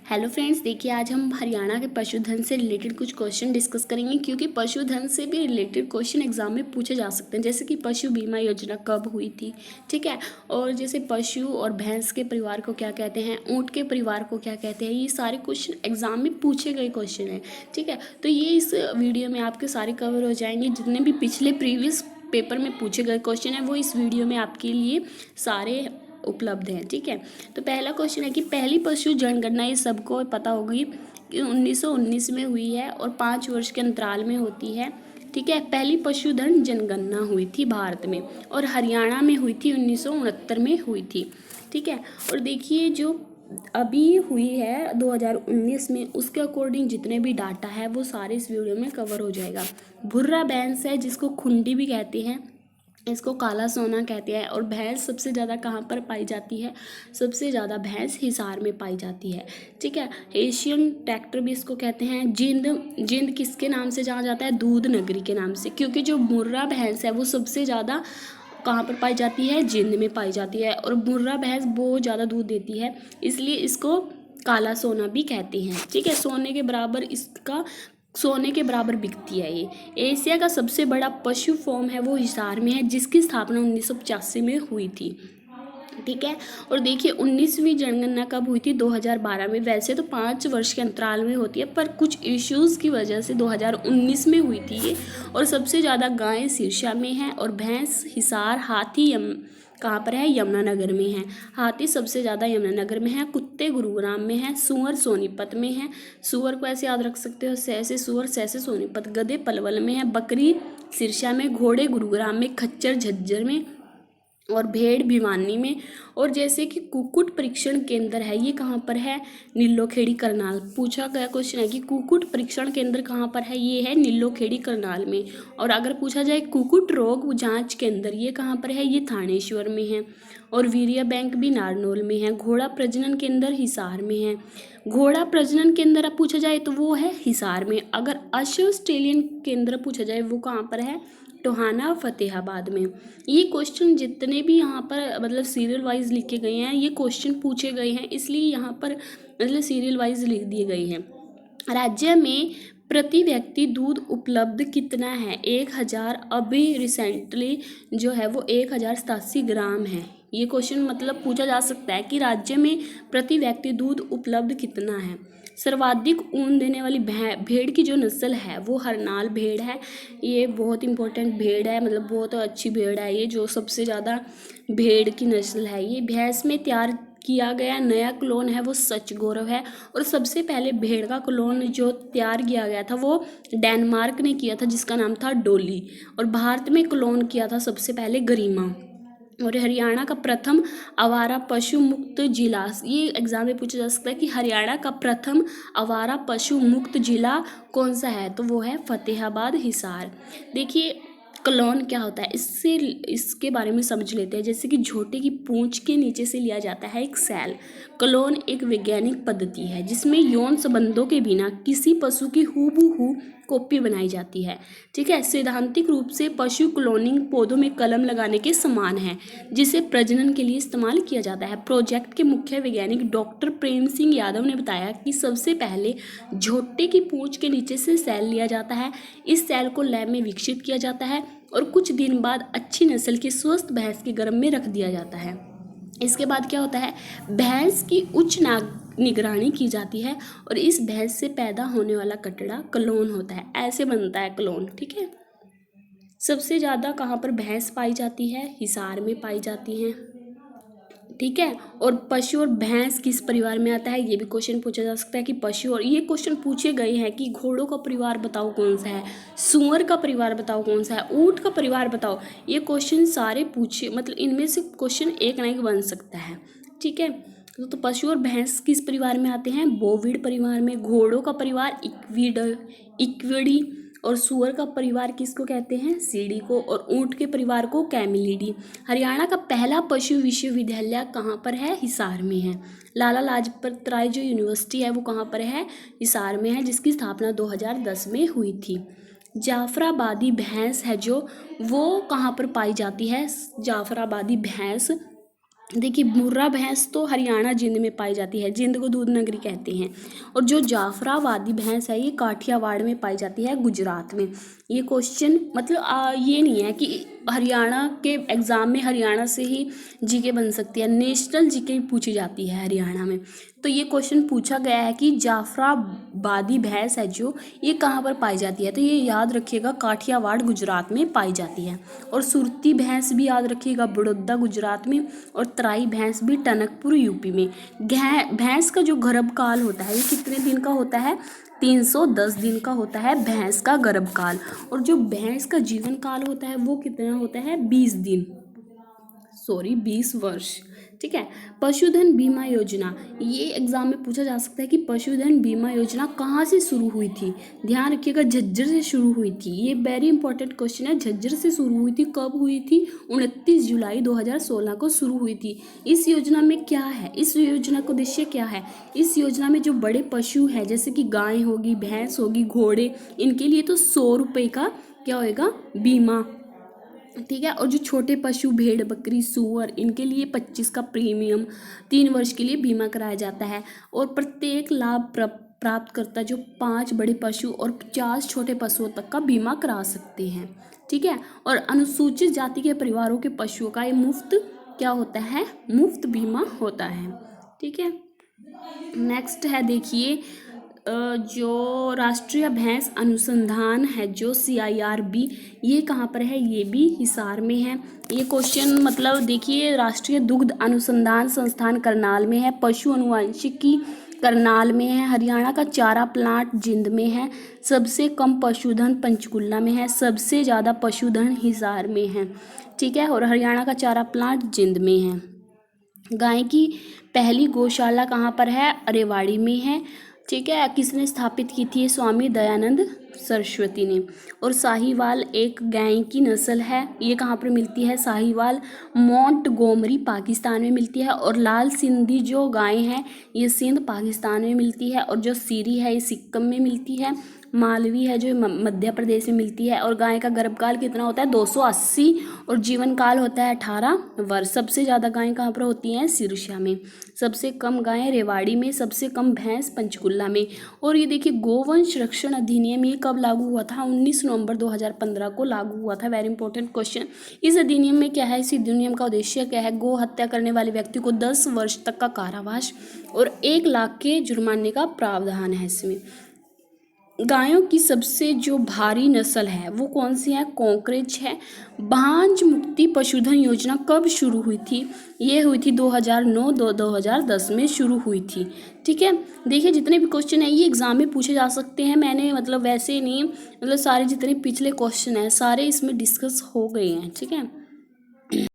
Hello friends, देखिए आज हम हरियाणा के पशुधन से रिलेटेड कुछ क्वेश्चन डिस्कस करेंगे क्योंकि पशुधन से भी रिलेटेड क्वेश्चन एग्जाम में पूछे जा सकते हैं। जैसे कि पशु बीमा योजना कब हुई थी, ठीक है, और जैसे पशु और भैंस के परिवार को क्या कहते हैं, ऊँट के परिवार को क्या कहते हैं, ये सारे क्वेश्चन एग्जाम में पूछे गए क्वेश्चन हैं। ठीक है, तो ये इस वीडियो में आपके सारे कवर हो जाएंगे। जितने भी पिछले प्रीवियस पेपर में पूछे गए क्वेश्चन हैं वो इस वीडियो में आपके लिए सारे उपलब्ध हैं। ठीक है, तो पहला क्वेश्चन है कि पहली पशु जनगणना, ये सबको पता होगी कि 1919 में हुई है और 5 वर्ष के अंतराल में होती है। ठीक है, पहली पशुधन जनगणना हुई थी भारत में और हरियाणा में हुई थी 1969 में हुई थी। ठीक है, और देखिए जो अभी हुई है 2019 में, उसके अकॉर्डिंग जितने भी डाटा है वो सारे इस वीडियो में कवर हो जाएगा। भुर्रा भैंस है जिसको खुंडी भी कहते हैं, इसको काला सोना कहते हैं। और भैंस सबसे ज़्यादा कहाँ पर पाई जाती है? सबसे ज़्यादा भैंस हिसार में पाई जाती है। ठीक है, एशियन ट्रैक्टर भी इसको कहते हैं। जिंद किसके नाम से जाना जाता है? दूध नगरी के नाम से, क्योंकि जो मुर्रा भैंस है वो सबसे ज़्यादा कहाँ पर पाई जाती है? जिंद में पाई जाती है। और मुर्रा भैंस बहुत ज़्यादा दूध देती है, इसलिए इसको काला सोना भी कहते हैं। ठीक है, सोने के बराबर बिकती है ये। एशिया का सबसे बड़ा पशु फॉर्म है वो हिसार में है, जिसकी स्थापना 1985 में हुई थी। ठीक है, और देखिए 19वीं जनगणना कब हुई थी? 2012 में। वैसे तो 5 वर्ष के अंतराल में होती है, पर कुछ इश्यूज़ की वजह से 2019 में हुई थी ये। और सबसे ज़्यादा गायें सिरसा में हैं और भैंस हिसार, हाथी कहाँ पर है? यमुनानगर में है। हाथी सबसे ज़्यादा यमुनानगर में है। कुत्ते गुरुग्राम में है। सूअर सोनीपत में है। सूअर को ऐसे याद रख सकते हो, से सूअर, से सोनीपत। गधे पलवल में है। बकरी सिरसा में। घोड़े गुरुग्राम में। खच्चर झज्जर में और भेड़ भिवानी में। और जैसे कि कुक्कुट परीक्षण केंद्र है, ये कहाँ पर है? नीलोखेड़ी करनाल। पूछा गया क्वेश्चन है कि कुक्कुट परीक्षण केंद्र कहाँ पर है? ये है नीलोखेड़ी करनाल में। और अगर पूछा जाए कुक्कुट रोग जांच केंद्र, ये कहाँ पर है? ये थानेश्वर में है। और वीर्य बैंक भी नारनौल में है। घोड़ा प्रजनन केंद्र हिसार में है। घोड़ा प्रजनन केंद्र पूछा जाए तो वो है हिसार में। अगर अश्व ऑस्ट्रेलियन केंद्र पूछा जाए वो कहाँ पर है? टोहाना फतेहाबाद में। ये क्वेश्चन जितने भी यहाँ पर मतलब सीरियल वाइज लिखे गए हैं, ये क्वेश्चन पूछे गए हैं, इसलिए यहाँ पर मतलब सीरियल वाइज लिख दिए गए हैं। राज्य में प्रति व्यक्ति दूध उपलब्ध कितना है? 1000। अभी रिसेंटली जो है वो 1087 ग्राम है। ये क्वेश्चन मतलब पूछा जा सकता है कि राज्य में प्रति व्यक्ति दूध उपलब्ध कितना है। सर्वाधिक ऊन देने वाली भेड़ की जो नस्ल है वो हरनाल भेड़ है। ये बहुत इंपॉर्टेंट भेड़ है, मतलब बहुत अच्छी भेड़ है ये, जो सबसे ज़्यादा भेड़ की नस्ल है। ये भैंस में तैयार किया गया नया क्लोन है वो सच गौरव है। और सबसे पहले भेड़ का क्लोन जो तैयार किया गया था वो डेनमार्क ने किया था, जिसका नाम था डोली। और भारत में क्लोन किया था सबसे पहले गरिमा। और हरियाणा का प्रथम आवारा पशु मुक्त जिला, ये एग्जाम में पूछा जा सकता है कि हरियाणा का प्रथम आवारा पशु मुक्त जिला कौन सा है? तो वो है फतेहाबाद हिसार। देखिए क्लोन क्या होता है, इसके बारे में समझ लेते हैं। जैसे कि झोटे की पूंछ के नीचे से लिया जाता है एक सेल। क्लोन एक वैज्ञानिक पद्धति है जिसमें यौन संबंधों के बिना किसी पशु की हूबहू कॉपी बनाई जाती है। ठीक है, सैद्धांतिक रूप से पशु क्लोनिंग पौधों में कलम लगाने के समान है, जिसे प्रजनन के लिए इस्तेमाल किया जाता है। प्रोजेक्ट के मुख्य वैज्ञानिक डॉक्टर प्रेम सिंह यादव ने बताया कि सबसे पहले झोटे की पूंछ के नीचे से सेल लिया जाता है। इस सेल को लैब में विकसित किया जाता है और कुछ दिन बाद अच्छी नस्ल की स्वस्थ भैंस के गर्भ में रख दिया जाता है। इसके बाद क्या होता है? भैंस की उच्च निगरानी की जाती है और इस भैंस से पैदा होने वाला कटड़ा क्लोन होता है। ऐसे बनता है क्लोन। ठीक है, सबसे ज़्यादा कहाँ पर भैंस पाई जाती है? हिसार में पाई जाती हैं। ठीक है, और पशु और भैंस किस परिवार में आता है? ये भी क्वेश्चन पूछा जा सकता है कि पशु, और ये क्वेश्चन पूछे गए हैं कि घोड़ों का परिवार बताओ कौन सा है, सूअर का परिवार बताओ कौन सा है, ऊँट का परिवार बताओ। ये क्वेश्चन सारे पूछे, मतलब इनमें से क्वेश्चन एक ना एक बन सकता है। ठीक है, तो पशु और भैंस किस परिवार में आते हैं? बोविड परिवार में। घोड़ों का परिवार इक्विडी। और सूअर का परिवार किसको कहते हैं? सीडी को। और ऊँट के परिवार को कैमिलिडी। हरियाणा का पहला पशु विश्वविद्यालय कहाँ पर है? हिसार में है। लाला लाजपत राय जो यूनिवर्सिटी है वो कहाँ पर है? हिसार में है, जिसकी स्थापना 2010 में हुई थी। जाफराबादी भैंस है जो, वो कहाँ पर पाई जाती है? जाफराबादी भैंस देखिए मुर्रा भैंस तो हरियाणा जिंद में पाई जाती है, जिंद को दूध नगरी कहते हैं। और जो जाफराबादी भैंस है ये काठियावाड़ में पाई जाती है, गुजरात में। ये क्वेश्चन मतलब ये नहीं है कि हरियाणा के एग्ज़ाम में हरियाणा से ही जीके बन सकती है, नेशनल जीके पूछी जाती है हरियाणा में। तो ये क्वेश्चन पूछा गया है कि जाफराबादी भैंस है जो ये कहाँ पर पाई जाती है, तो ये याद रखिएगा काठियावाड़ गुजरात में पाई जाती है। और सुरती भैंस भी याद रखिएगा बड़ौदा गुजरात में। और तराई भैंस भी टनकपुर यूपी में। भैंस का जो गर्भकाल होता है ये कितने दिन का होता है, 310 दिन का होता है भैंस का गर्भकाल। और जो भैंस का जीवन काल होता है वो कितना होता है, 20 दिन, 20 वर्ष। ठीक है। पशुधन बीमा योजना, ये एग्जाम में पूछा जा सकता है कि पशुधन बीमा योजना कहाँ से शुरू हुई थी। ध्यान रखिएगा झज्जर से शुरू हुई थी। ये वेरी इंपॉर्टेंट क्वेश्चन है, झज्जर से शुरू हुई थी। कब हुई थी, 29 जुलाई 2016 को शुरू हुई थी। इस योजना में क्या है, इस योजना का उद्देश्य क्या है, इस योजना में जो बड़े पशु है जैसे कि गाय होगी, भैंस होगी, घोड़े, इनके लिए तो 100 रुपये का क्या होएगा, बीमा। ठीक है। और जो छोटे पशु भेड़ बकरी सूअर इनके लिए 25 का प्रीमियम 3 वर्ष के लिए बीमा कराया जाता है। और प्रत्येक लाभ प्राप्तकर्ता जो 5 बड़े पशु और 50 छोटे पशुओं तक का बीमा करा सकते हैं। ठीक है। और अनुसूचित जाति के परिवारों के पशुओं का ये मुफ्त क्या होता है, मुफ्त बीमा होता है। ठीक है। नेक्स्ट है देखिए जो राष्ट्रीय भैंस अनुसंधान है जो CIRB, ये कहाँ पर है, ये भी हिसार में है। ये क्वेश्चन मतलब देखिए राष्ट्रीय दुग्ध अनुसंधान संस्थान करनाल में है, पशु अनुवांशिकी करनाल में है, हरियाणा का चारा प्लांट जिंद में है, सबसे कम पशुधन पंचकुला में है, सबसे ज़्यादा पशुधन हिसार में है। ठीक है। और हरियाणा का चारा प्लांट जिंद में है। गाय की पहली गौशाला कहाँ पर है, अरेवाड़ी में है। ठीक है। किसने स्थापित की थी, स्वामी दयानंद सरस्वती ने। और साहीवाल एक गाय की नस्ल है, ये कहाँ पर मिलती है, साहीवाल मोंटगोमरी पाकिस्तान में मिलती है। और लाल सिंधी जो गाय है ये सिंध पाकिस्तान में मिलती है। और जो सीरी है ये सिक्किम में मिलती है। मालवी है जो मध्य प्रदेश में मिलती है। और गाय का गर्भकाल कितना होता है, 280। और जीवन काल होता है 18 वर्ष। सबसे ज़्यादा गायें कहाँ पर होती हैं, सिरसा में। सबसे कम गायें रेवाड़ी में, सबसे कम भैंस पंचकुला में। और ये देखिए गोवंश रक्षण अधिनियम ये कब लागू हुआ था, 19 नवंबर 2015 को लागू हुआ था। Very important question. इस अधिनियम में क्या है, इस अधिनियम का उद्देश्य क्या है, गौ हत्या करने वाले व्यक्ति को 10 वर्ष तक का कारावास और 1 लाख के जुर्माने का प्रावधान है इसमें। गायों की सबसे जो भारी नस्ल है वो कौन सी है, कॉकरेज है। बांझ मुक्ति पशुधन योजना कब शुरू हुई थी, ये हुई थी 2009-2010 में शुरू हुई थी। ठीक है। देखिए जितने भी क्वेश्चन है ये एग्जाम में पूछे जा सकते हैं। मैंने मतलब वैसे नहीं, मतलब सारे जितने पिछले क्वेश्चन हैं सारे इसमें डिस्कस हो गए हैं। ठीक है।